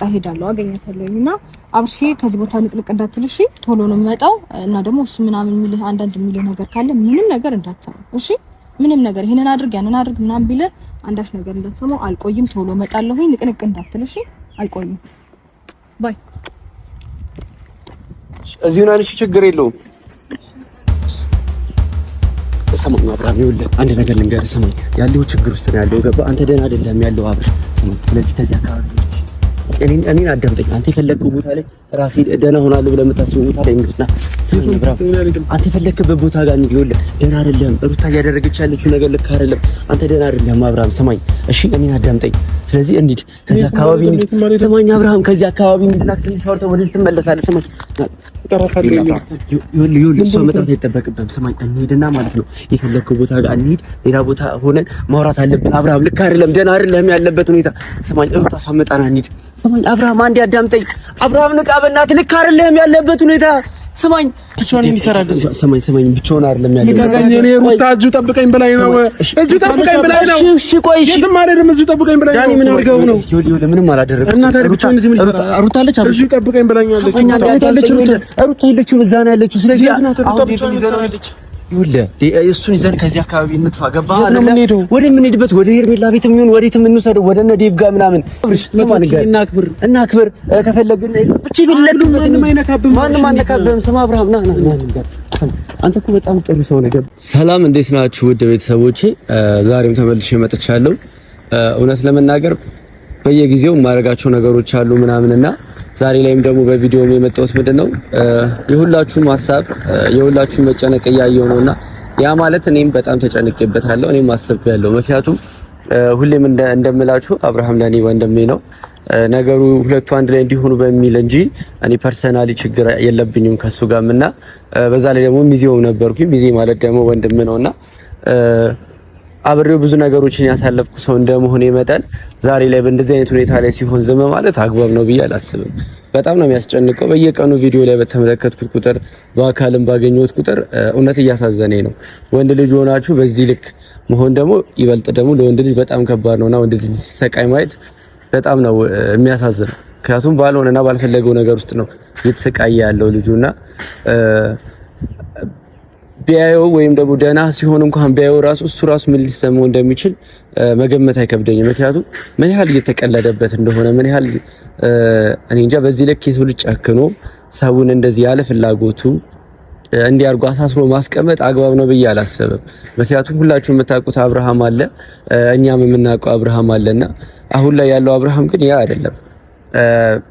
በቃ ሄዳለሁ አገኛታለሁኝና አብርሽ ከዚህ ቦታ ንቅንቅ እንዳትልሽ ቶሎ ነው የምመጣው እና ደግሞ እሱ ምናምን የሚልህ አንዳንድ የሚልህ ነገር ካለ ምንም ነገር እንዳትሰማ እሺ ምንም ነገር ይሄንን አድርግ ያንን አድርግ ምናምን ቢልህ አንዳች ነገር እንዳትሰማው አልቆይም ቶሎ እመጣለሁኝ ንቅንቅ እንዳትልሽ አልቆይም ባይ እዚሁ ናንሽ ችግር የለውም ሰማኝ አብራም ይኸውልህ አንድ ነገር ልንገርህ ሰማኝ ያለው ችግር ውስጥ ነው ያለው ገባ አንተ ደህና አይደለም ያለው አብርሽ ሰማኝ ስለዚህ ከዚህ አካባቢ እኔን አዳምጠኝ አንተ የፈለግከው ቦታ ላይ ራሴ ደህና ሆናለሁ ብለህ የምታስበው ቦታ ላይ እንግዲህ ሰማኝ አብራም አንተ የፈለግክበት ቦታ ጋር እንሂድ ይኸውልህ ደህና አይደለም ሩታ እያደረገች ያለችው ነገር ልክ አይደለም አንተ ደህና አይደለም አብራም ሰማኝ እሺ እኔን አዳምጠኝ ስለዚህ እንሂድ ከዚህ አካባቢ ሰማኝ አብራም ከዚህ አካባቢ እንድና ትንሽ አውርተህ ወደዚህ ትመለሳለህ ሰማኝ ይኸውልህ እሷ መጥራት አይጠበቅብህም ሰማኝ እንሂድና ማለት ነው የፈለግከው ቦታ ጋር እንሂድ ሌላ ቦታ ሆነን ማውራት አለብን አብርሃም ልክ አይደለም ደህና አይደለም ያለበት ሁኔታ ሰማኝ ሩታ ሳመጣና እንሂድ ሰማኝ አብርሃም አንዴ አዳምጠኝ አብርሃም ንቃ በእናትህ ልክ አይደለም ያለበት ሁኔታ ሰማኝ ብቻውን የሚሰራ ሰማኝ ብቻውን አይደለም ያለበት እኔ ሩታ እጁ ጠብቀኝ በላይ ነው እጁ ጠብቀኝ በላይ ነው እሺ ቆይ እሺ ማረደም እጁ ጠብቀኝ በላይ ነው ምን አድርገው ነው ይኸውልህ ምንም አላደረግም እና ሩታ አለች እጁ ጠብቀኝ በላኛለች ሩታ የለችም እዛ ነው ያለችው ስለዚህ ይኸውልህ እሱን ይዘን ከዚህ አካባቢ እንጥፋ ገባህ ወደ የምንሄድበት ወደ ሄርሜላ ቤት የሚሆን ወዴት የምንወስደው ወደ እነ ዴቭ ጋር ምናምን እናክብር ከፈለግን ብቻ ይበለጥ ማንም አነካብህም ስማ አብርሃም ና አንተ እኮ በጣም ጥሩ ሰው ነህ ሰላም እንዴት ናችሁ ውድ ቤተሰቦቼ ዛሬም ተመልሼ መጥቻለሁ እውነት ለመናገር በየጊዜው ማረጋቸው ነገሮች አሉ ምናምንና ዛሬ ላይም ደግሞ በቪዲዮ የመጣሁት ምንድነው የሁላችሁም ሐሳብ የሁላችሁም መጨነቅ ያያየው ነውና ያ ማለት እኔም በጣም ተጨንቄበታለሁ እኔም አስቤያለሁ ምክንያቱም ሁሌም እንደምላችሁ አብርሃም ለኔ ወንድሜ ነው ነገሩ ሁለቱ አንድ ላይ እንዲሆኑ በሚል እንጂ እኔ ፐርሰናሊ ችግር የለብኝም ከሱ ጋርና በዛ ላይ ደግሞ ሚዜው ነበርኩኝ ሚዜ ማለት ደግሞ ወንድም ነውና አብሬው ብዙ ነገሮችን ያሳለፍኩ ሰው እንደመሆነ ይመጣል ዛሬ ላይ በእንደዚህ አይነት ሁኔታ ላይ ሲሆን ዝም ማለት አግባብ ነው ብዬ አላስብም በጣም ነው የሚያስጨንቀው በየቀኑ ቪዲዮ ላይ በተመለከትኩት ቁጥር በአካልም ባገኘሁት ቁጥር እውነት እያሳዘነኝ ነው ወንድ ልጅ ሆናችሁ በዚህ ልክ መሆን ደግሞ ይበልጥ ደግሞ ለወንድ ልጅ በጣም ከባድ ነውና ወንድ ልጅ ሲሰቃይ ማየት በጣም ነው የሚያሳዝነው ምክንያቱም ባልሆነና ባልፈለገው ነገር ውስጥ ነው እየተሰቃየ ያለው ልጁና ቢያየው ወይም ደግሞ ደህና ሲሆን እንኳን ቢያየው እሱ ራሱ ምን ሊሰማው እንደሚችል መገመት አይከብደኝም ምክንያቱም ምን ያህል እየተቀለደበት እንደሆነ ምን ያህል እኔ እንጃ በዚህ ልክ የሰው ልጅ ጨክኖ ሰውን እንደዚህ ያለ ፍላጎቱ እንዲያርጉ አሳስሮ ማስቀመጥ አግባብ ነው ብዬ አላስብም ምክንያቱም ሁላችሁም የምታውቁት አብርሃም አለ እኛም የምናውቀው አብርሃም አለና አሁን ላይ ያለው አብርሃም ግን ያ አይደለም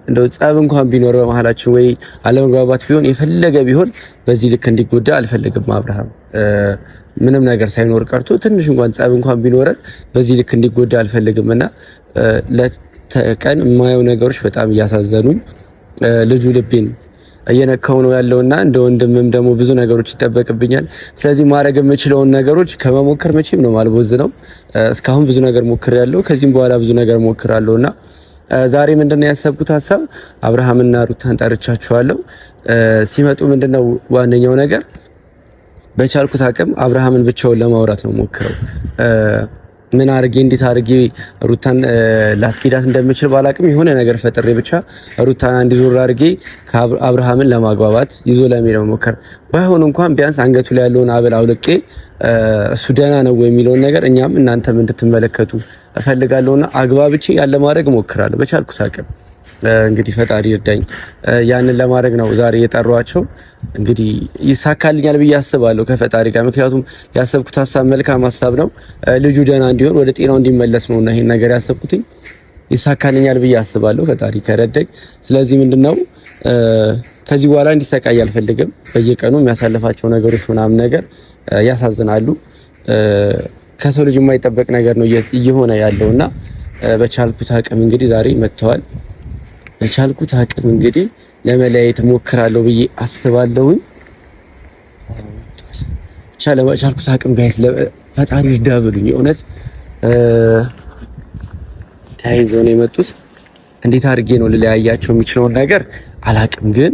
እንደው ጻብ እንኳን ቢኖር በመሐላችን ወይ አለመግባባት ቢሆን የፈለገ ቢሆን በዚህ ልክ እንዲጎዳ አልፈልግም አብርሃም ምንም ነገር ሳይኖር ቀርቶ ትንሽ እንኳን ጻብ እንኳን ቢኖር በዚህ ልክ እንዲጎዳ አልፈልግምና ለተቀን የማየው ነገሮች በጣም እያሳዘኑኝ ልጁ ልቤን እየነካው ነው ያለውና እንደ ወንድምም ደግሞ ብዙ ነገሮች ይጠበቅብኛል ስለዚህ ማድረግ የምችለውን ነገሮች ከመሞከር መቼም ነው ማልቦዝ ነው እስካሁን ብዙ ነገር ሞክሬያለሁ ከዚህም በኋላ ብዙ ነገር ሞክራለሁና ዛሬ ምንድነው ያሰብኩት ሐሳብ አብርሃምና ሩታን ጠርቻቸዋለሁ ሲመጡ ምንድነው ዋነኛው ነገር በቻልኩት አቅም አብርሃምን ብቻውን ለማውራት ነው ሞክረው ምን አርጌ እንዴት አርጌ ሩታን ላስኪዳት እንደምችል ባላቅም የሆነ ነገር ፈጥሬ ብቻ ሩታን እንዲዞር አርጌ አብርሃምን ለማግባባት ይዞ ለሚሄድ ሞከር ባይሆን እንኳን ቢያንስ አንገቱ ላይ ያለውን አበል አውልቄ እሱ ደህና ነው የሚለውን ነገር እኛም እናንተም እንድትመለከቱ እፈልጋለሁና አግባብቼ ያለ ማድረግ ሞክራለሁ በቻልኩት አቅም እንግዲህ ፈጣሪ ይርዳኝ ያንን ለማድረግ ነው ዛሬ የጠሯቸው እንግዲህ ይሳካልኛል ብዬ አስባለሁ ከፈጣሪ ጋር ምክንያቱም ያሰብኩት ሐሳብ መልካም ሐሳብ ነው ልጁ ደህና እንዲሆን ወደ ጤናው እንዲመለስ ነውና ይሄን ነገር ያሰብኩት ይሳካልኛል ብዬ አስባለሁ ፈጣሪ ከረዳኝ ስለዚህ ምንድነው ከዚህ በኋላ እንዲሰቃይ አልፈልግም በየቀኑ የሚያሳልፋቸው ነገሮች ምናምን ነገር ያሳዝናሉ ከሰው ልጅ የማይጠበቅ ነገር ነው እየሆነ ያለውና በቻልኩት አቅም እንግዲህ ዛሬ መጥተዋል በቻልኩት አቅም እንግዲህ ለመለያየት ሞክራለሁ ብዬ አስባለሁ በቻልኩት አቅም ጋይስ ፈጣሪ ይዳብሉኝ እውነት ታይዘው ነው የመጡት እንዴት አድርጌ ነው ለለያያቸው የሚችለው ነገር አላቅም ግን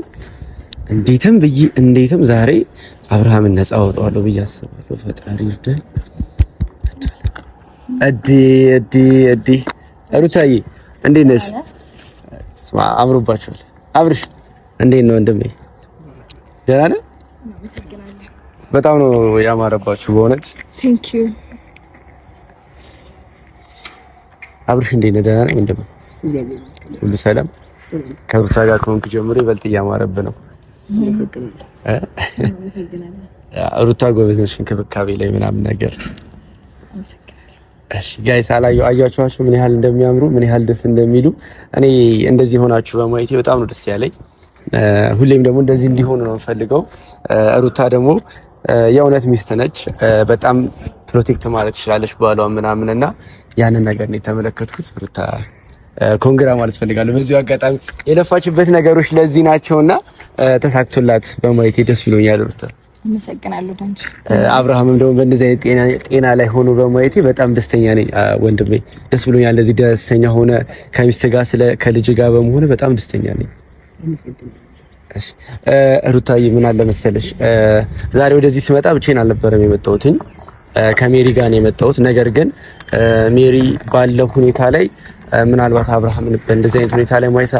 እንዴትም ዛሬ አብርሃምን ነፃ አወጣዋለሁ ብዬ አስባለሁ ፈጣሪ ይርዳኝ እዲ ሩታዬ እንዴት ነሽ አምሮባችኋል። አብርሽ እንዴት ነው ወንድሜ? ደህና ነህ? በጣም ነው ያማረባችሁ በእውነት ቴንክ ዩ። አብርሽ እንዴት ነህ? ደህና ነህ ወንድሜ? ሁሉ ሰላም? ከሩታ ጋር ከሆንክ ጀምሮ ይበልጥ እያማረብህ ነው። ሩታ ጎበዝ ነሽ እንክብካቤ ላይ ምናምን ነገር። እሺ ጋይስ አያችኋቸው ምን ያህል እንደሚያምሩ ምን ያህል ደስ እንደሚሉ። እኔ እንደዚህ ሆናችሁ በማየቴ በጣም ነው ደስ ያለኝ። ሁሌም ደግሞ እንደዚህ እንዲሆኑ ነው የምፈልገው። ሩታ ደግሞ የእውነት ሚስት ነች። በጣም ፕሮቴክት ማለት ትችላለች ባሏን ምናምን እና ያንን ነገር ነው የተመለከትኩት። ሩታ ኮንግራ ማለት ፈልጋለሁ። በዚሁ አጋጣሚ የለፋችበት ነገሮች ለዚህ ናቸውና ተሳክቶላት በማየቴ ደስ ብሎኛል ሩታ። አመሰግናለሁ ዳንቺ። አብርሃምም ደግሞ በእንደዚህ አይነት ጤና ላይ ሆኖ በማየቴ በጣም ደስተኛ ነኝ ወንድሜ። ደስ ብሎኛል እንደዚህ ደስተኛ ሆነ ከሚስት ጋር ከልጅ ጋር በመሆን በጣም ደስተኛ ነኝ። እሺ ሩታዬ ምን አለ መሰለሽ ዛሬ ወደዚህ ስመጣ ብቻዬን አልነበረም የመጣሁትኝ ከሜሪ ጋር ነው የመጣሁት። ነገር ግን ሜሪ ባለው ሁኔታ ላይ ምናልባት አብርሃምን በእንደዚህ አይነት ሁኔታ ላይ ማየት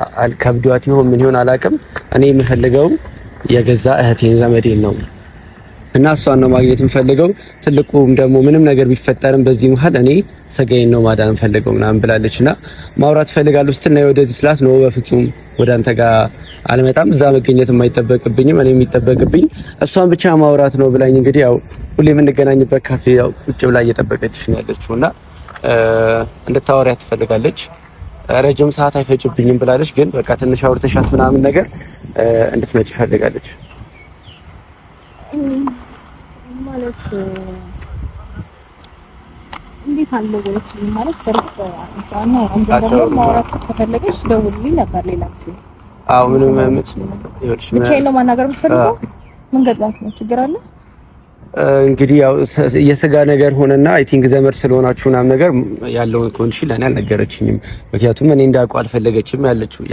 ከብዷት ይሆን ምን ይሆን አላውቅም። እኔ የምፈልገው የገዛ እህቴን ዘመዴን ነው እና እሷን ነው ማግኘት የምፈልገው። ትልቁም ደግሞ ምንም ነገር ቢፈጠርም በዚህ መሀል እኔ ሰጋዬን ነው ማዳን የምፈልገው ምናምን ብላለችና ማውራት ፈልጋለሁ ስትል ነው ወደዚህ ስላት ነው በፍጹም ወደ አንተ ጋር አልመጣም፣ እዛ መገኘት የማይጠበቅብኝም እኔ የሚጠበቅብኝ እሷን ብቻ ማውራት ነው ብላኝ እንግዲህ ያው ሁሌ የምንገናኝበት ካፌ ያው ቁጭ ብላ እየጠበቀችሽ ነው ያለችውና እንድታወሪያት ትፈልጋለች። ረጅም ሰዓት አይፈጅብኝም ብላለች። ግን በቃ ትንሽ አውርተሻት ምናምን ነገር እንድትመጪ ፈልጋለች ማለት እንዴት አልደወለችልኝ ማለት በርግጥ አንተና አንተ ማውራት ከፈለገች ደውልልኝ ነበር ሌላ ጊዜ። አዎ ምንም ይኸውልሽ ብቻዬን ነው ማናገር የምትፈልገው? ምን ገጥማት ነው? ችግር አለ? እንግዲህ ያው የስጋ ነገር ሆነና አይ ቲንክ ዘመድ ስለሆናችሁ ምናምን ነገር ያለውን ኮንዲሽን ለኔ አልነገረችኝም። ምክንያቱም እኔ እንዳውቀው አልፈለገችም። ያለችው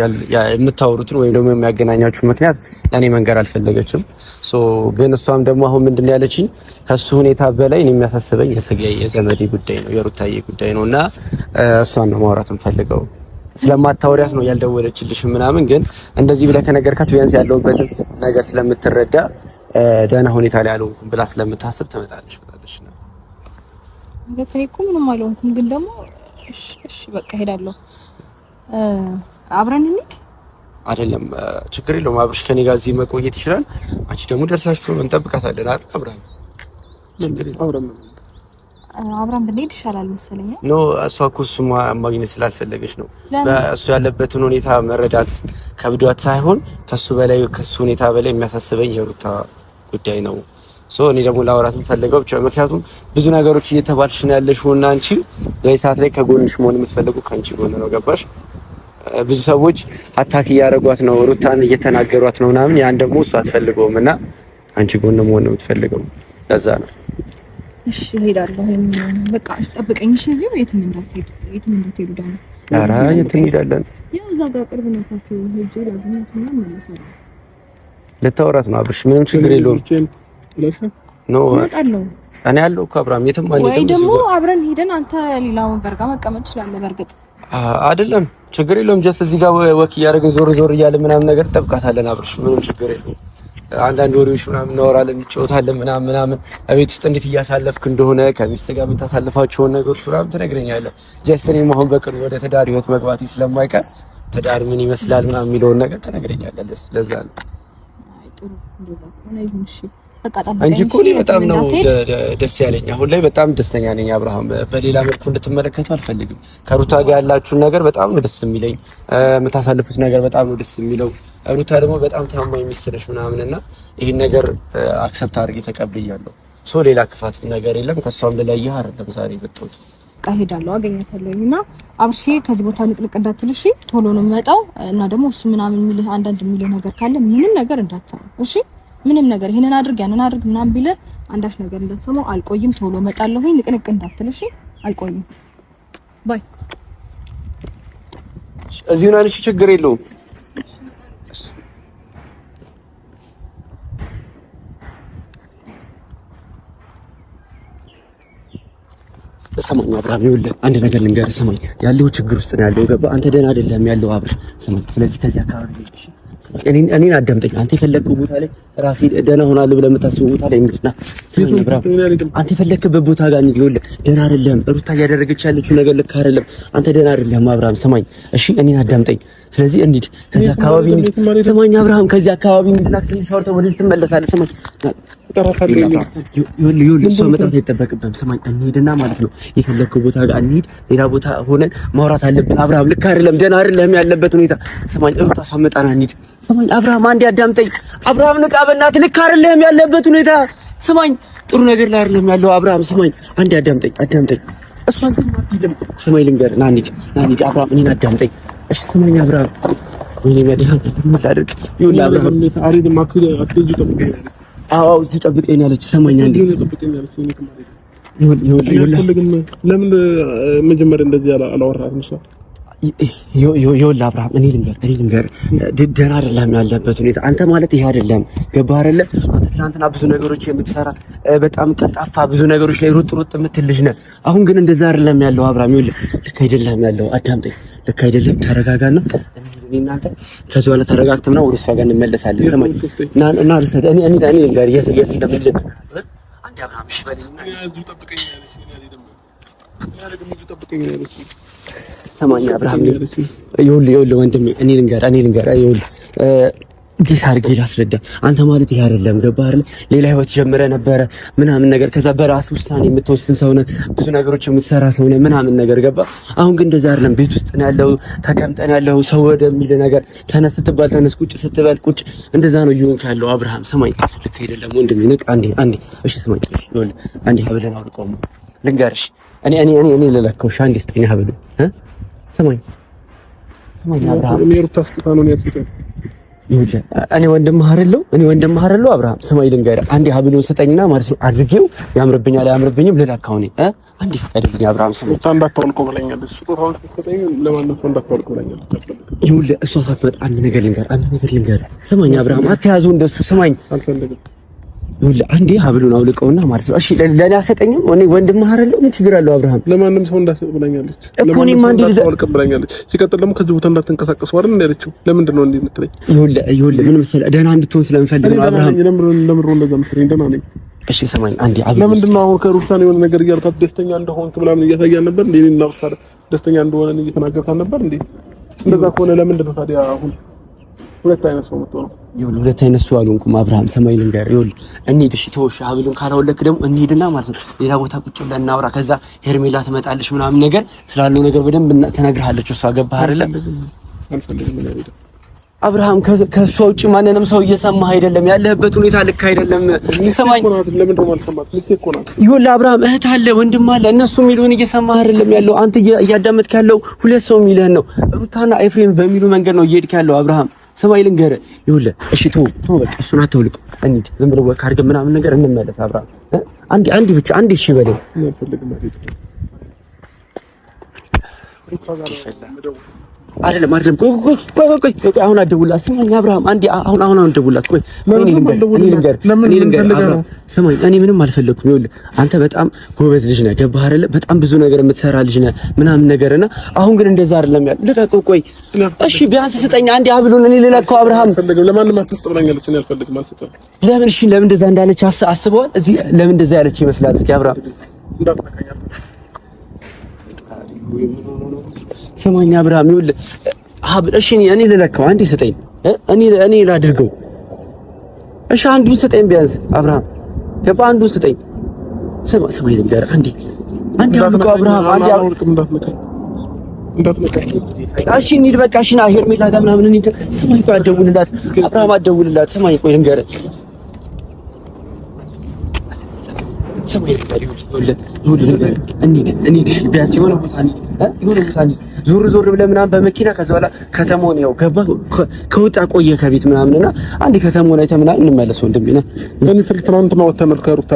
የምታወሩትን ወይም ደግሞ የሚያገናኛችሁ ምክንያት ለኔ መንገር አልፈለገችም። ግን እሷም ደግሞ አሁን ምንድነው ያለችኝ ከሱ ሁኔታ በላይ እኔ የሚያሳስበኝ የስጋዬ የዘመዴ ጉዳይ ነው የሩታዬ ጉዳይ ነውና እሷን ነው ማውራት የምፈልገው። ስለማታወሪያት ነው ያልደወለችልሽ ምናምን። ግን እንደዚህ ብለህ ከነገርካት ቢያንስ ያለውበትን ነገር ስለምትረዳ ደህና ሁኔታ ላይ አልሆንኩም ብላ ስለምታስብ ትመጣለች ብላለች ነው። እኔ እኮ ምንም አልሆንኩም፣ ግን ደግሞ እሺ በቃ ሄዳለሁ። አብረን እንሂድ አይደለም ችግር የለውም። አብርሽ ከኔ ጋር እዚህ መቆየት ይችላል። አንቺ ደግሞ ደርሳችሁ እንጠብቃታለን አይደል? አብረን ብንሄድ ይሻላል መሰለኝ። ኖ እሷ እኮ እሱ ማግኘት ስላልፈለገች ነው። እሱ ያለበትን ሁኔታ መረዳት ከብዷት ሳይሆን ከሱ በላይ ከሱ ሁኔታ በላይ የሚያሳስበኝ የሩታ ጉዳይ ነው። እኔ ደግሞ ላወራት የምፈልገው ብቻ ምክንያቱም ብዙ ነገሮች እየተባልሽ ነው ያለሽውና አንቺ በዚህ ሰዓት ላይ ከጎንሽ መሆን የምትፈልገው ከአንቺ ጎን ነው። ገባሽ? ብዙ ሰዎች አታክ እያደረጓት ነው፣ ሩታን እየተናገሯት ነው ምናምን። ያን ደግሞ እሱ አትፈልገውም እና አንቺ ጎን መሆን ነው የምትፈልገው። ለዛ ነው። እሺ ሄዳለሁ። በቃ ጠብቀኝ። እሺ እዚሁ የትም እንዳትሄዱ ደግሞ። ኧረ የትም እንሄዳለን። ያው እዛ ጋር ቅርብ ነው ካፌው። ሄጄ ላግኛትና እመለሳለሁ። ልታወራት ነው አብርሽ? ምንም ችግር የለውም። ኖ እመጣለሁ። እኔ ያለው እኮ አብርሃም የትም አንሄድም። ወይ ደግሞ አብረን ሄደን አንተ ሌላው ወንበር ጋር መቀመጥ ትችላለህ። በእርግጥ አይደለም ችግር የለውም። ጀስት እዚህ ጋር ወክ እያደረግን ዞር ዞር እያለ ምናምን ነገር ጠብቃታለን አብርሽ። ምንም ችግር የለውም። አንዳንድ ወሬዎች ምናምን እናወራለን፣ እንጫወታለን ምናምን። እቤት ውስጥ እንዴት እያሳለፍክ እንደሆነ ከሚስት ጋር የምታሳልፋቸውን ነገሮች ምናምን ትነግረኛለህ። ጀስት እኔም አሁን በቅርቡ ወደ ትዳር ህይወት መግባቴ ስለማይቀር ትዳር ምን ይመስላል ምናምን የሚለውን ነገር ትነግረኛለህ። ለዛ ነው። አይ ጥሩ እንደዛ ሆነ ይሁን። እሺ በቃ ጠብቀኝ እንጂ እኮ እኔ በጣም ነው ደስ ያለኝ። አሁን ላይ በጣም ደስተኛ ነኝ አብርሃም። በሌላ መልኩ እንድትመለከቱ አልፈልግም። ከሩታ ጋር ያላችሁን ነገር በጣም ነው ደስ የሚለኝ። የምታሳልፉት ነገር በጣም ነው ደስ የሚለው። ሩታ ደግሞ በጣም ታማኝ ሚስትነሽ ምናምንና ይሄን ነገር አክሰፕት አድርጌ ተቀብያለሁ። ሌላ ክፋት ነገር የለም። ከሷም ለለየህ አይደለም ዛሬ የመጣሁት። በቃ ሄዳለሁ፣ አገኛታለሁና አብርሺ ከዚህ ቦታ ንቅንቅ እንዳትልሽ፣ ቶሎ ነው የምመጣው እና ደግሞ እሱ ምናምን የሚልህ አንዳንድ የሚለው ነገር ካለ ምንም ነገር እንዳትሰማ እሺ? ምንም ነገር ይሄንን አድርግ ያንን አድርግ ምናምን ቢልህ አንዳች ነገር እንዳትሰማው። አልቆይም፣ ቶሎ እመጣለሁ። ንቅንቅ እንዳትልሽ፣ አልቆይም። ባይ። እዚሁ ነን። ችግር የለውም። ሰማኝ አብርሃም፣ ይኸውልህ አንድ ነገር ልንገርህ። ሰማኝ ያለው ችግር ውስጥ ነው ያለው። ገባ? አንተ ደህና አይደለም ያለው አብርሃም። ሰማኝ። ስለዚህ ከዚህ አካባቢ እኔን አዳምጠኝ። አንተ የፈለግከው ቦታ ላይ ራሴ ደህና ሆናለሁ ብለህ የምታስበው ቦታ ላይ እንግዲህ ሰማኝ አብርሃም፣ አንተ የፈለግክበት ቦታ ጋር እንሂድ። ይኸውልህ ደህና አይደለም ሩታ እያደረገች ያለችው ነገር ልክ አይደለም። አንተ ደህና አይደለም አብርሃም። ሰማኝ እሺ፣ እኔን አዳምጠኝ። ስለዚህ እንሂድ ከዚህ አካባቢ እንሂድ። ሰማኝ አብርሃም፣ ከዚህ አካባቢ እንሂድና ትንሽ አውርተን ወደዚህ ትመለሳለህ። ሰማኝ ይኸውልህ እሷ መጥራት አይጠበቅብህም። ሰማኝ እንሂድና ማለት ነው የፈለግከው ቦታ ጋር እንሂድ። ሌላ ቦታ ሆነን ማውራት አለብን አብርሃም። ልክ አይደለም፣ ደህና አይደለም ያለበት ሁኔታ። ሰማኝ ሩታ እሷ መጣና እንሂድ። ሰማኝ አብርሃም፣ አንዴ አዳምጠኝ አብርሃም። ንቃ በእናትህ፣ ልክ አይደለም ያለበት ሁኔታ። ሰማኝ ጥሩ ነገር ላይ አይደለም ያለው አብርሃም። ሰማኝ አንዴ አዳምጠኝ። እሷን ትማትልም። ሰማኝ ልንገርህ፣ ና እንሂድ አብርሃም፣ እኔን አዳምጠኝ እሺ። ሰማኝ አብርሃም፣ ወይኔ መድሃን ምን ላድርግ? ይኸውልህ አብርሃም፣ አሪድም አትይዙ ጠብቀኝ። አዎ እዚህ ጠብቀኝ ያለች። ሰማኝ አንዴ ለምን መጀመሪያ እንደዚህ አላወራህም? እሷ ይኸውልህ አብርሃም፣ እኔ ልንገርህ ደህና አይደለም ያለበት ሁኔታ። አንተ ማለት ይሄ አይደለም፣ ገባህ አይደለ? አንተ ትናንትና ብዙ ነገሮች የምትሰራ በጣም ቀልጣፋ፣ ብዙ ነገሮች ላይ ሩጥ የምትል ልጅ ነህ። አሁን ግን እንደዛ አይደለም ያለው አብርሃም። ይኸውልህ ልክ አይደለም ያለው፣ አዳምጠኝ። ልክ አይደለም፣ ተረጋጋና እናንተ ከዚህ በኋላ ተረጋግተን ወደ እሷ ጋር እንመለሳለን። ሰማኝ እና ልሰድ እኔ ጋር እንደምልህ አንዴ አብርሃም እሺ በለኝና ሰማኝ አብርሃም፣ ይኸውልህ ወንድሜ፣ እኔ ልንገርህ ይኸውልህ እንዴት አድርጌ ላስረዳ? አንተ ማለት ይሄ አይደለም፣ ገባህ አይደል? ሌላ ህይወት ጀምረህ ነበረ ምናምን ነገር፣ ከዛ በራስ ውሳኔ የምትወስን ሰው ነህ፣ ብዙ ነገሮች የምትሰራ ሰው ነህ ምናምን ነገር፣ ገባህ? አሁን ግን እንደዛ አይደለም። ቤት ውስጥ ነው ያለው፣ ተቀምጠን ያለው ሰው ወደሚል ነገር ተነስ ስትባል ተነስ፣ ቁጭ ስትባል ቁጭ፣ እንደዛ ነው እየሆንክ ያለው አብርሃም። ሰማኝ ልክ አይደለም ወንድሜ፣ ንቅ አንዴ እሺ ሰማኝ። ይኸውልህ አንዴ ሀብልን አውልቀው ልንገርሽ፣ እኔ ልለካው አንዴ ስጠኝ ሀብሉ ሰማኝ አብርሃም። ይኸውልህ እኔ ወንድምህ አይደለሁ አብርሃም። ስማኝ ልንገርህ፣ አንዴ ሀብሉን ስጠኝና ማለት ነው አድርጌው ያምርብኛል አያምርብኝም ልላካው እኔ አንዴ ፍቀድልኝ አብርሃም። ስማኝ እንዳታወልቀው ብለኛለች። ስጦታውን ስትሰጠኝ ለማንም ሰው እንዳታወልቀው ብለኛለች። ይኸውልህ እሷ ሳትመጣ አንድ ነገር ልንገርህ። ስማኝ አብርሃም፣ አትያዙ እንደሱ። ስማኝ አልፈልግም። ይኸውልህ አንዴ ሀብሉን አውልቀውና ማለት ነው እሺ፣ ለኔ አሰጠኝም። እኔ ወንድምህ አይደለሁ፣ ምን ችግር አለው አብርሃም? ለማንም ሰው እንዳትሰጥ ብለኛለች እኮ እኔማ አንዴ እንዳታወልቅ ብለኛለች። ሲቀጥል ደግሞ ከዚህ ቦታ እንዳትንቀሳቀሱ አይደል እንዳለችው። ለምንድን ነው እንዴ የምትለኝ? ይኸውልህ ምን መሰለህ፣ ደህና እንድትሆን ስለምፈልግ ነው አብርሃም። ለምን እንደዛ የምትለኝ? ደህና ነኝ። እሺ ስማኝ አንዴ ለምንድን ነው አሁን ከሩታን የሆነ ነገር እያልካት ደስተኛ እንደሆንክ ምናምን እያሳያን ነበር እንዴ? እኔና ሩታ ደስተኛ እንደሆነን እየተናገርካት ነበር እንዴ? እንደዛ ከሆነ ለምንድን ነው ታዲያ አሁን ሁለት አይነት ሰው መጥቶ ነው? ይኸውልህ ሁለት አይነት ሰው አልሆንኩም አብርሃም። ሰማይ ልንገርህ፣ ይኸውልህ እንሂድ እሺ፣ ተወሽ ሀብሉን ካላወለክ ደግሞ እንሂድና ማለት ነው ሌላ ቦታ ቁጭ ብለን እናውራ። ከዛ ሄርሜላ ትመጣለች ምናምን ነገር ስላለው ነገር በደንብ ትነግርሃለች እሷ። ገባህ አይደለ አብርሃም? ከሷ ውጪ ማንንም ሰው እየሰማህ አይደለም፣ ያለህበት ሁኔታ ልክ አይደለም። ሰማኝ ለምን ነው ማልሰማት? ልትኮ ናት። ይኸውልህ አብርሃም፣ እህት አለ ወንድም አለ፣ እነሱ የሚሉን እየሰማህ አይደለም ያለው። አንተ እያዳመጥክ ያለው ሁለት ሰው የሚልህን ነው። ሩታና ኤፍሬም በሚሉ መንገድ ነው እየሄድክ ያለው አብርሃም። ሰማይ ልንገርህ፣ ይኸውልህ እሺ ተው በቃ እሱን አትውልቅ። እንሂድ ዝም ብሎ ወክ አድርገን ምናምን ነገር እንመለስ አብርሃም። አንዴ ብቻ እሺ በለኝ። አይደለም ቆይ አሁን አትደውልላት። ስማኝ አብርሃም፣ አንዴ አሁን አትደውልላት። ቆይ እኔ ልንገርህ አብርሃም፣ ስማኝ እኔ ምንም አልፈለኩም። ይኸውልህ አንተ በጣም ጎበዝ ልጅ ነህ፣ ገባህ አይደለ? በጣም ብዙ ነገር የምትሰራ ልጅ ነህ ምናምን ነገርና አሁን ግን እንደዛ አይደለም ያለው። ልቀቀው። ቆይ እሺ ቢያንስ ስጠኝ አንዴ ሀብሉን፣ እኔ ልለካው አብርሃም። ለማንም አትስጥብለኛለች፣ እኔ አልፈልግም፣ አልሰጠም። ለምን? እሺ ለምን እንደዛ እንዳለች አስበዋል? እዚህ ለምን እንደዛ ያለች ይመስላል? እስኪ አብርሃም ሰማኝ አብርሃም፣ ይኸውልህ ሀብል እሺ እኔ ልለካው፣ አንዴ ስጠኝ፣ እኔ ላድርገው። እሺ አንዱን ስጠኝ ቢያንስ አብርሃም፣ ገባ? አንዱን ስጠኝ። ሰማኝ ልንገርህ፣ አንዴ አልኩህ አብርሃም፣ አንዴ እሺ እንሂድ በቃ። እሺ ና ሄርሜላ ጋር ምናምን እንሂድ። ሰማኝ ቆይ አትደውልላት አብርሃም፣ አትደውልላት። ሰማኝ ቆይ ልንገርህ፣ ሰማኝ ልንገርህ፣ እንሂድ ቢያንስ የሆነ ቦታ እንሂድ፣ ዞር ብለህ ምናምን በመኪና ከዛ በኋላ ከተማውን ያው ገባህ ከወጣ ቆየ ከቤት ምናምንና አንዴ ከተማውን አይተህ ምናምን እንመለስ ወንድሜ። ና ትናንትና ወጥተናል፣ ከሩታ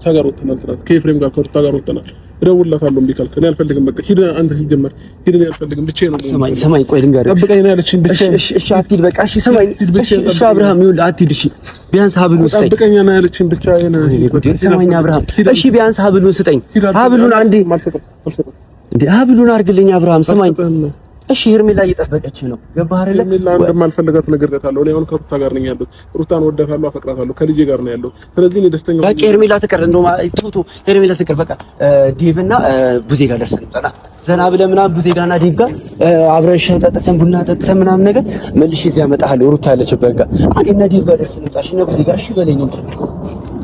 ጋር ወጥተናል፣ ከኤፍሬም ጋር ከሩታ ጋር ወጥተናል። እደውልላታለሁ እምቢ ካልክ እኔ አልፈልግም። በቃ ሂድ አንተ ሲጀመር ሂድ እኔ አልፈልግም። ብቻዬን ነው። ሰማኝ ቆይ ልንገርህ። ጠብቀኝ ነው ያለችኝ ብቻዬን። እሺ አትሂድ በቃ እሺ ሰማኝ። እሺ አብርሃም ይኸውልህ አትሂድ እሺ ቢያንስ ሀብሉን ስጠኝ። ጠብቀኝ ነው ያለችኝ ብቻዬን። ሰማኝ አብርሃም እሺ ቢያንስ ሀብሉን ስጠኝ። ሀብሉን አንዴ እንዴ ሀብሉን አድርግልኝ አብርሃም ሰማኝ። እሺ ሄርሜላ እየጠበቀች ነው ገባህ አይደለ? ሄርሜላ እንደማልፈልጋት ነግሬያታለሁ። እኔ አሁን ከሩታ ጋር ነኝ ያለሁት። ሩታን ወዳታለሁ፣ አፈቅራታለሁ፣ ከልጄ ጋር ነው ያለሁት። ስለዚህ እኔ ደስተኛ ነኝ። በቃ ሄርሜላ ትቀር እንደውም ቱቱ ሄርሜላ ትቀር። በቃ ዴቭና ቡዜ ጋር ደርሰን ጠና ዘና ብለህ ምናምን ቡዜ ጋርና ዴቭ ጋር አብረን ሻይ ጠጥተን ቡና ጠጥተን ምናምን ነገር መልሼ እዚህ አመጣለሁ። ሩታ ያለችበት ጋር አንዴና ዴቭ ጋር ደርሰን እንጣ። እሺ ነው ቡዜ ጋር እሺ በለኝ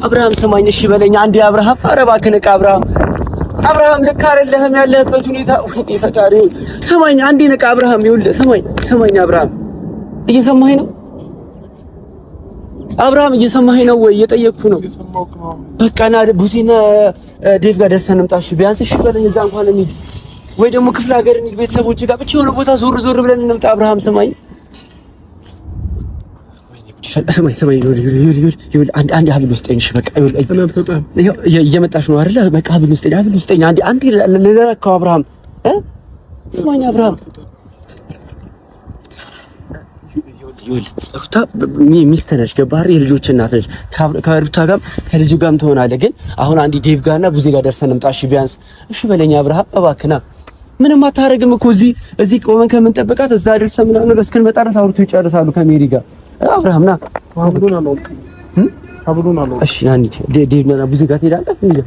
አብርሃም ሰማኝ። እሺ በለኝ አንዴ አብርሃም። ኧረ እባክህ ንቃ አብርሃም ልክ አይደለህም ያለህበት ሁኔታ። ወይ ፈጣሪ ሰማኝ አንዴ ንቃ አብርሃም። ይኸውልህ ሰማኝ አብርሃም እየሰማኸኝ ነው? አብርሃም እየሰማኸኝ ነው ወይ? እየጠየቅኩ ነው። በቃ ና ቡዜና ዴቭ ጋር ደርሰን እንምጣ። እሺ ቢያንስ እሺ በለኝ። እዛ እንኳን እንሂድ ወይ ደግሞ ክፍለ ሀገር እንሂድ ቤተሰቦች ጋር ብቻ የሆነ ቦታ ዞር ብለን እንምጣ። አብርሃም ሰማኝ አንድ ሀብል ውስጥ ነሽ። በቃ እየመጣሽ ነው አይደል? በቃ ሀብል ውስጥ አንዴ ለለካው አብርሃም ስማኝ አብርሃም ሩታ ሚስት ነች ገባህ? የልጆች እናት ነች። ከሩታ ጋርም ከልጅ ጋርም ትሆናለህ። ግን አሁን አንዴ ዴቭ ጋርና ቡዜ ጋር ደርሰን እንምጣ። እሺ ቢያንስ እሺ በለኝ አብርሃም እባክህ ና። ምንም አታረግም እኮ እዚህ ቆመን ከምንጠብቃት እዛ ደርሰን ምናምን እስክንመጣ ድረስ አውርተው ይጨርሳሉ ከሜሪ ጋር። አብርሃም ና ሀብሉን አለው። እሺ ና እንሂድ። ዴቭ ና ቡዜ ጋር ትሄዳለህ እንዴ?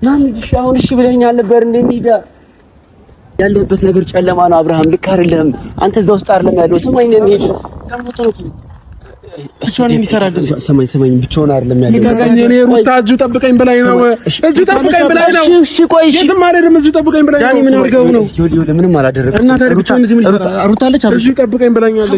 ና እንሂድ። እሺ አሁን እሺ ብለኸኛል ነበር እንዴ? እንሂድ። ያለህበት ነገር ጨለማ ነው አብርሃም። ልክ አይደለም አንተ እዛ ውስጥ አይደለም ያለው። ሰማኝ ነው እንሂድ። ብቻውን የሚሰራ ሰማኝ ብቻውን አይደለም ያለው። እኔ ሩታ እጁ ጠብቀኝ በላይ ነው። እጁ ጠብቀኝ በላይ ነው። እሺ ቆይ እሺ የትም እጁ ጠብቀኝ በላይ ነው። ዳኒ ምን አድርገው ነው? ይኸውልህ ምንም አላደረግም። እና ብቻውን እዚህ ምን ሩታ አለች አይደል? እጁ ጠብቀኝ በላኛለች።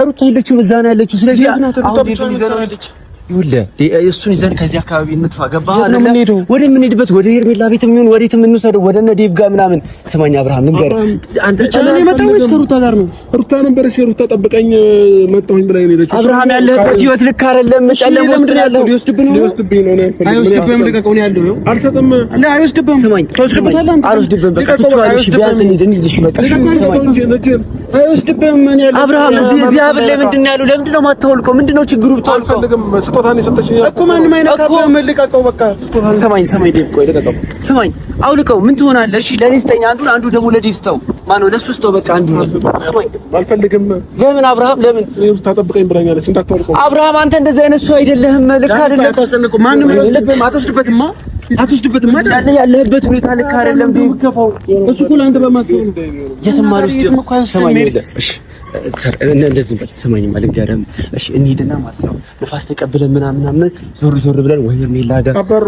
ሩታ የለችም እዛ ነው ያለችው። ስለዚህ ሩታ ብቻውን ይዘራለች። ይኸውልህ እሱን ይዘን ከዚህ አካባቢ እንጥፋ ገባህ አይደል? ወደ የምንሄድበት ወደ ሄርሜላ ቤት የሚሆን ወዴት የምንወሰደው ወደ እነ ዴቭ ጋር ምናምን። ስማኝ አብርሃም ንገረህ አንተ ቻናል የመጣው ወይስ ከሩታ ጋር ነው? ሩታ ነበረሽ ሩታ ጠብቀኝ መጣሁኝ ብላኝ ነው የሄደችው። አብርሃም ያለህበት ህይወት ልክ አይደለም። ጨለማ ውስጥ ነው ያለው። ሊወስድብኝ ነው አይወስድብህም። ልቀቀው ነው ያለው። አልሰጥም እና አይወስድብህም። ስማኝ ተወስድብታለህ አንተ። አልወስድብህም። በቃ ትችዋለሽ። ቢያንስ እንሂድ። እሺ በቃ አይወስድብህም። ምን ያለው አብርሃም እዚህ ሀብል ላይ ምንድን ነው ያለው? ለምንድን ነው የማታወልቀው? ምንድን ነው ችግሩ? ብታወልቀው ስጦታን የሰጠሽኝ እኮ ማንም አይነካም። ልቀቀው በቃ ሰማኝ ዴቭ ቆይ ልቀቀው። ሰማኝ አውልቀው። ምን ትሆናለህ? እሺ ለኔ ስጠኝ አንዱ ደግሞ ለዴቭ ስጠው። ማነው ለሱ ስጠው። በቃ አንዱ ነው። ሰማኝ አልፈልግም። ለምን አብርሃም ለምን ታጠብቀኝ ብላኛለች። እንዳታወልቀው አብርሃም አንተ እንደዚህ አይነት ሰው አይደለህም። ልክ አይደለም። ታሰነቁ ማንም አይደለም። አትወስድበትም አይደል? ያለህበት ሁኔታ ልክ አይደለም። ቢከፋው እሱ እኮ ለአንተ በማሰብ ነው የተማሪ ውስጥ ሰማኝ የለ እሺ እንደዚህ በል ሰማኝ ማለት ያደም እሺ እንሂድና ማለት ነው ንፋስ ተቀብለን ምናምን ዞር ብለን ወይ ሄርሜላ ጋር አባሩ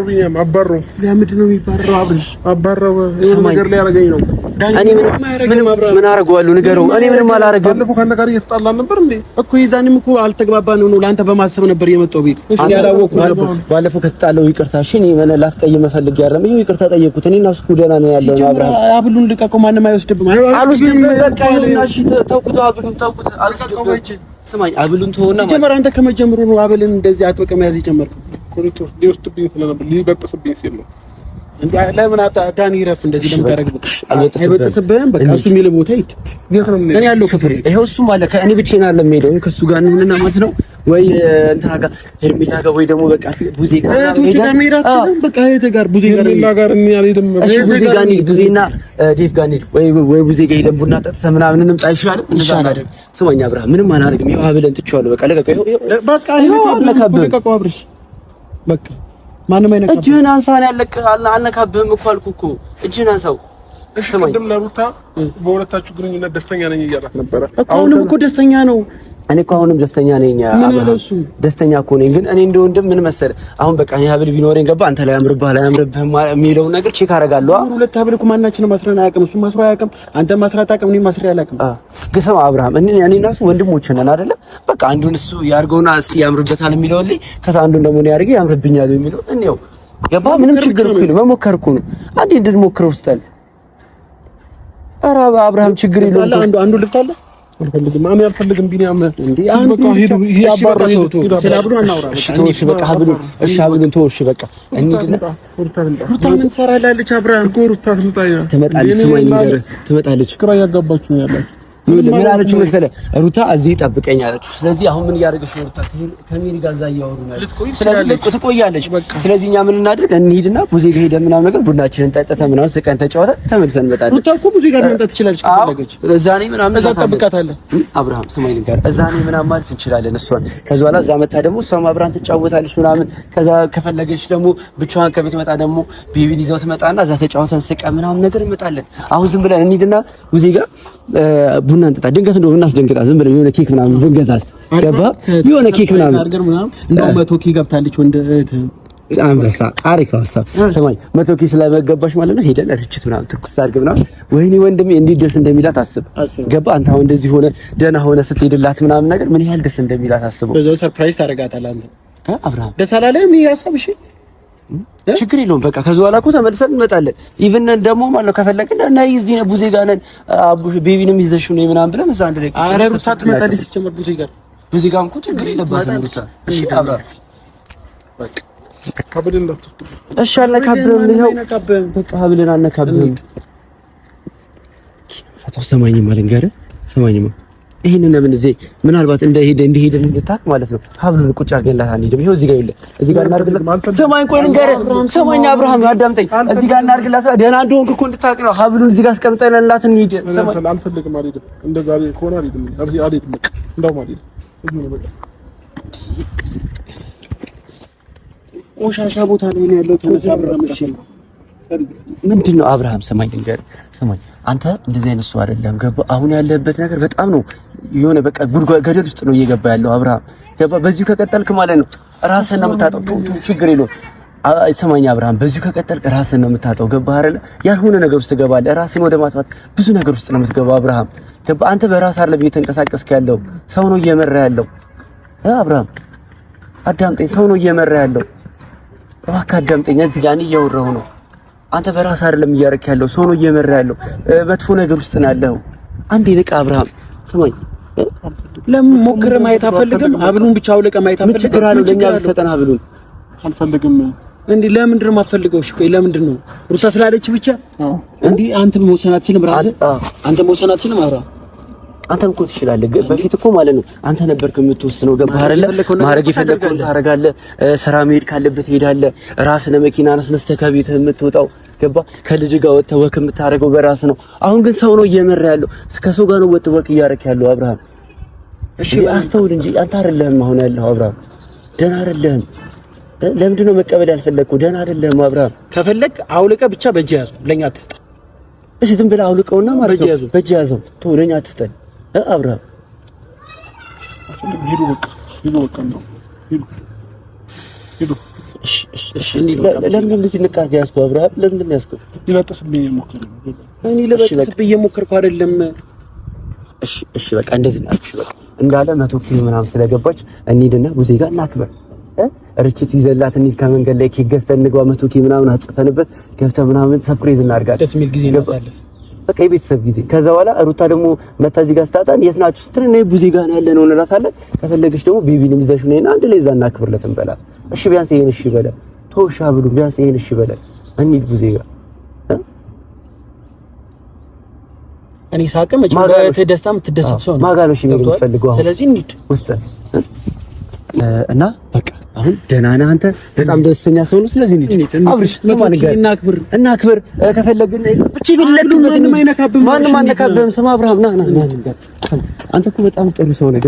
ለምንድን ነው የሚባረው? አባረው የሆነ ነገር ሊያረገኝ ነው። እኔ ምን አደርገዋለሁ? ንገረው። እኔ ምንም አላረገም። ባለፈው ካንተ ጋር እየተጣላን ነበር እንዴ? እኮ የዛኔም እኮ አልተግባባን ነው ለአንተ በማሰብ ነበር የመጣው ቤት እሺ ያላወኩ ነበር። ባለፈው ከተጣለው ይቅርታ እሺ እኔ ላስቀይም ፈልጌ አይደለም። ይሄው ይቅርታ ጠየቅኩት። እኔ እና እሱ ደህና ነው ያለው አብርሃም። አብሉን ልቀቀው። ማንም አይወስድብም። አልወስድም በቃ ይኸውና እሺ ተውኩት። አብሉን ተውኩት። አልወስድም። ስማኝ አብሉን ተውና ሲጀመር አንተ ከመጀመሩ ነው አብልን እንደዚህ አጥብቀህ መያዝ የጀመርከው። ኮሪቶ ሊወስድብኝ ስለነበር ሊበጥስብኝ ሲል ነው እንዴ? ለምን ዳኒ ይረፍ እንደዚህ ለምታረግ አይበጥስብህም። በቃ እሱ የሚል ቦታ ሂድ። እኔ ያለው ክፍል ይሄው እሱ ማለት ከእኔ ብቻዬን አይደለም የምሄደው ከእሱ ጋር እንልና ማለት ነው ወይ እንትና ጋር ሄርሜላ ጋር ወይ ደግሞ በቃ ቡዜ ጋር በቃ እህት ጋር ቡዜ ጋር እኔ አልሄድም። እሺ ቡዜ ጋር እንሂድ። ቡዜና ዴቭ ጋር እንሂድ ወይ ቡዜ ጋር ሄደን ቡና ጠጥተን ምናምን እንምጣ ይሻላል። እንደዛ አይደል? ስማኝ አብርሃም ምንም አናደርግም። ይሄው አብለን ትቼዋለሁ። በቃ ለቀቀው። ይሄው በቃ ለቀቀው አብርሽ በቃ ማንም አይነካም። እጅህን አንሳ ነው ያለቅህ። አልነካብህም እኮ አልኩህ እኮ እጅህን አንሳው። እሺ ቅድም ለሩታ በሁለታችሁ ግንኙነት ደስተኛ ነኝ እያላት ነበረ። አሁንም እኮ ደስተኛ ነው። እኔ እኮ አሁንም ደስተኛ ነኝ። ደስተኛ እኮ ነኝ። ግን እኔ እንደ ወንድም ምን መሰለህ አሁን በቃ እኔ ሀብል ቢኖረኝ ገባ አንተ ላይ አያምርብህም የሚለውን ነገር ቼክ አደርጋለሁ። ሁለት ሀብል እኮ ማናችንም ማስረን አያውቅም። እሱ ማስሮ አያውቅም። አንተ ማስራት አያውቅም። እኔ ማስሬ አላውቅም። ግሰማ አብርሃም እኔ እና እሱ ወንድሞች ነን አይደለ? በቃ አንዱን እሱ ያርገውና እስቲ ያምርበታል የሚለው ላይ ከዛ አንዱን ደግሞ ነው ያርገው ያምርብኛል የሚለው እኔው ገባ። ምንም ችግር እኮ ነው መሞከር እኮ ነው። አንዴ እንድንሞክረው ውስጣል። ኧረ አብርሃም ችግር የለውም። አንዱ ልፍታለ አልፈልግም ቢኒያም እንዴ አንተ ይሄ አባራ ስለ አብዱ አናውራ እሺ በቃ ሀብሉን ተወው እሺ በቃ እንሂድና ሩታ ምን ትሰራላለች አብርሃም እኮ ሩታ ትመጣለች ግራ ያጋባችሁ ነው ያላችሁ ምን አለች መሰለህ ሩታ እዚህ ጠብቀኝ አለችው ስለዚህ አሁን ምን እያደረገች ነው ሩታ ከሜሪ ጋር እዛ እያወሩ ነው ስለዚህ ትቆያለች ስለዚህ እኛ ምን እናድርግ እንሂድና ቡዜ ጋር ሄደን ምናምን ነገር ቡናችንን ጠጥተን ምናምን ስቀን ተጫወተን ተመልሰን እንመጣለን ሩታ እኮ ቡዜ ጋር መምጣት ትችላለች ከፈለገች እዛ ነኝ ምናምን እዛ ጠብቃታለህ አብርሃም ስማኝ ልንገርህ እዛ ነኝ ምናምን ማለት እንችላለን እሷን ከዛ በኋላ እዛ መጣ ደግሞ እሷም አብራን ትጫወታለች ምናምን ከዛ ከፈለገች ደግሞ ብቻዋን ከቤት መጣ ደግሞ ቤቢን ይዘው ትመጣና እዛ ተጫወተን ስቀን ምናምን ነገር እንመጣለን አሁን ዝም ብለን እንሂድና ቡዜ ጋር ቡና እንጠጣ ድንገት እንደው እናስደንግጣ ዝም ብለን የሆነ ኬክ ምናምን ብንገዛት ገባ የሆነ ኬክ ምናምን እንደው 100 ኬክ ገብታለች ወንድ አንበሳ አሪፍ ሀሳብ ሰማይ 100 ኬክ ስለመገባሽ ማለት ነው ሄደን ርችት ምናምን ትኩስ አድርገን ምናምን ወይኔ ወንድሜ እንዴት ደስ እንደሚላት አስብ ገባ አንተ አሁን እንደዚህ ሆነ ደህና ሆነ ስትሄድላት ምናምን ነገር ምን ያህል ደስ እንደሚላት አስበው በዛው ሰርፕራይዝ ታደርጋታለህ አንተ አብርሃም ደስ አላለህም ይሄ ሀሳብ እሺ ችግር የለውም በቃ ከዛ በኋላ እኮ ተመልሰን እንመጣለን ኢቭን ደግሞ ማለት ከፈለግን እና እዚህ ነው ቡዜ ጋር ነን አቡሽ ቤቢንም ይዘሽው ነው ምናምን ብለን እዛ አንድ ላይ አረ ሩታ ትመጣለች ሲጀመር ቡዜ ጋር እኮ ችግር የለባትም ሩታ እሺ አብራ በቃ ካብልን እንዳትወጡ እሺ አልነካብህም ይኸው በቃ ሀብልን አልነካብህም ፈታው ሰማኝማ ልንገርህ ሰማኝማ ይሄንን ለምን እዚህ ምናልባት እንደሄደ እንድታክ ማለት ነው ሀብሉን ቁጭ አድርገንላት አንሄድም ይሄው እዚህ ጋር ይለ እዚህ ጋር እናድርግላት ሰማኝ ቆይ ልንገርህ ሰማኝ አብርሃም አዳምጠኝ እዚህ ጋር እናድርግላት ደህና እንደሆንክ እኮ እንድታክ ነው ሀብሉን እዚህ ጋር አስቀምጠንላት እንሂድ ሰማኝ አልፈልግም አልሄድም እንደዛ ከሆነ አልሄድም በቃ እንደውም አልሄድም እዚህ ነው በቃ ቆሻሻ ቦታ ላይ ነው ያለው ተነሳብራም እሺ ምንድነው አብርሃም ሰማኝ ልንገርህ ሰማኝ አንተ እንደዚህ አይነት ሰው አይደለም ገባ አሁን ያለበት ነገር በጣም ነው የሆነ በቃ ጉድጓድ ገደል ውስጥ ነው እየገባ ያለው አብርሃም ገባ በዚሁ ከቀጠልክ ማለት ነው ራስህን ነው የምታጣው ችግር የለውም ሰማኝ አብርሃም በዚሁ ከቀጠልክ ራስህን ነው የምታጣው ገባ አይደለ ያልሆነ ነገር ውስጥ ትገባለህ ራስህን ወደ ማጥፋት ብዙ ነገር ውስጥ ነው የምትገባው አብርሃም ገባ አንተ በራስህ አይደለም እየተንቀሳቀስክ ያለው ሰው ነው እየመራ ያለው አብርሃም አዳምጠኝ ሰው ነው እየመራ ያለው እባክህ አዳምጠኝ እዚህ ጋር እያወራሁ ነው አንተ በራስህ አይደለም እያረክ ያለው ሰው ነው እየመራ ያለው መጥፎ ነገር ውስጥ ነው ያለው አንዴ ንቃ አብርሃም ስማኝ ለምን ሞክረ ማየት አፈልግም ሀብሉን ብቻ አውለቀ ማየት አፈልግም ችግር አለው ለኛ በስተቀን ሀብሉን አልፈልግም እንዴ ለምንድን ነው የማፈልገው እሺ ቆይ ለምንድን ነው ሩታ ስላለች ብቻ እንዴ አንተ መወሰን አትችልም ራስህ አንተ መወሰን አትችልም አብርሃም አንተም እኮ ትችላለህ በፊት እኮ ማለት ነው አንተ ነበርክ የምትወስነው ገባህ አይደለ ማድረግ የፈለግከውን ታደርጋለህ ስራ መሄድ ካለበት ትሄዳለህ ራስህ ለመኪና አስነስተህ ከቤትህ የምትወጣው ገባህ ከልጅ ጋር ወጥተህ ወክ የምታደርገው በራስህ ነው አሁን ግን ሰው ነው እየመራ ያለው ከሰው ጋር ነው ወጥተህ ወክ እያደረክ ያለው አብርሃም እሺ አስተውል እንጂ አንተ አይደለህም አሁን ያለው አብርሃም ደህና አይደለህም ለምንድን ነው መቀበል ያልፈለግከው ደህና አይደለህም አብርሃም ከፈለግ አውልቀህ ብቻ በእጅ ያዘው ለኛ አትስጠን እሺ ዝም ብለህ አውልቀውና ማለት ነው በእጅ ያዘው ተው ለኛ አትስጠን አብርሃም ሄዱ በቃ ነው ሄዱ እሺ ለምን እንደዚህ ንቃት ያስከው አብርሃም ለምን ያስከው ይለጥፍብኝ የሞከረ እኔ ለበጥፍብኝ የሞከርኩ አይደለም እሺ በቃ እንደዚህ ነው እሺ በቃ እንዳለ 100 ኪሎ ምናምን ስለገባች እንሂድና ቡዜ ጋር እናክበር ርችት ይዘላት እንሂድ ከመንገድ ላይ ኬክ ገዝተን እንግባ 100 ኪሎ ምናምን አጽፈንበት ገብተህ ምናምን ሰርፕራይዝ እናድርጋለን ደስ የሚል ጊዜ እናሳልፍ በቃ የቤተሰብ ጊዜ ከዛ በኋላ ሩታ ደግሞ መታ እዚህ ጋር ስታጣን የት ናችሁ ስትል ነው ቡዜ ጋር ነው ያለነው እንላታለን ከፈለግሽ ደግሞ ቤቢንም ይዘሽ ነይና አንድ ላይ እዛ እናክብርለት እንበላት እሺ ቢያንስ ይሄን እሺ በለ ተውሻ ብሉ ቢያንስ ይሄን እሺ በለ እንሂድ ቡዜ ጋር እኔ ሳቅም እጭ ደስታ የምትደሰት ሰው ነው ማጋሎሽ የሚፈልገው ስለዚህ እንሂድ ውስጥ እና በቃ አሁን ደህና ነህ አንተ በጣም ደስተኛ ሰው ነው ስለዚህ እንሂድ አብርሽ እናክብር ከፈለግን ብቻ ይበለጥ ማንም አይነካብህም ሰማ አብርሃም ና አንተ እኮ በጣም ጥሩ ሰው ነው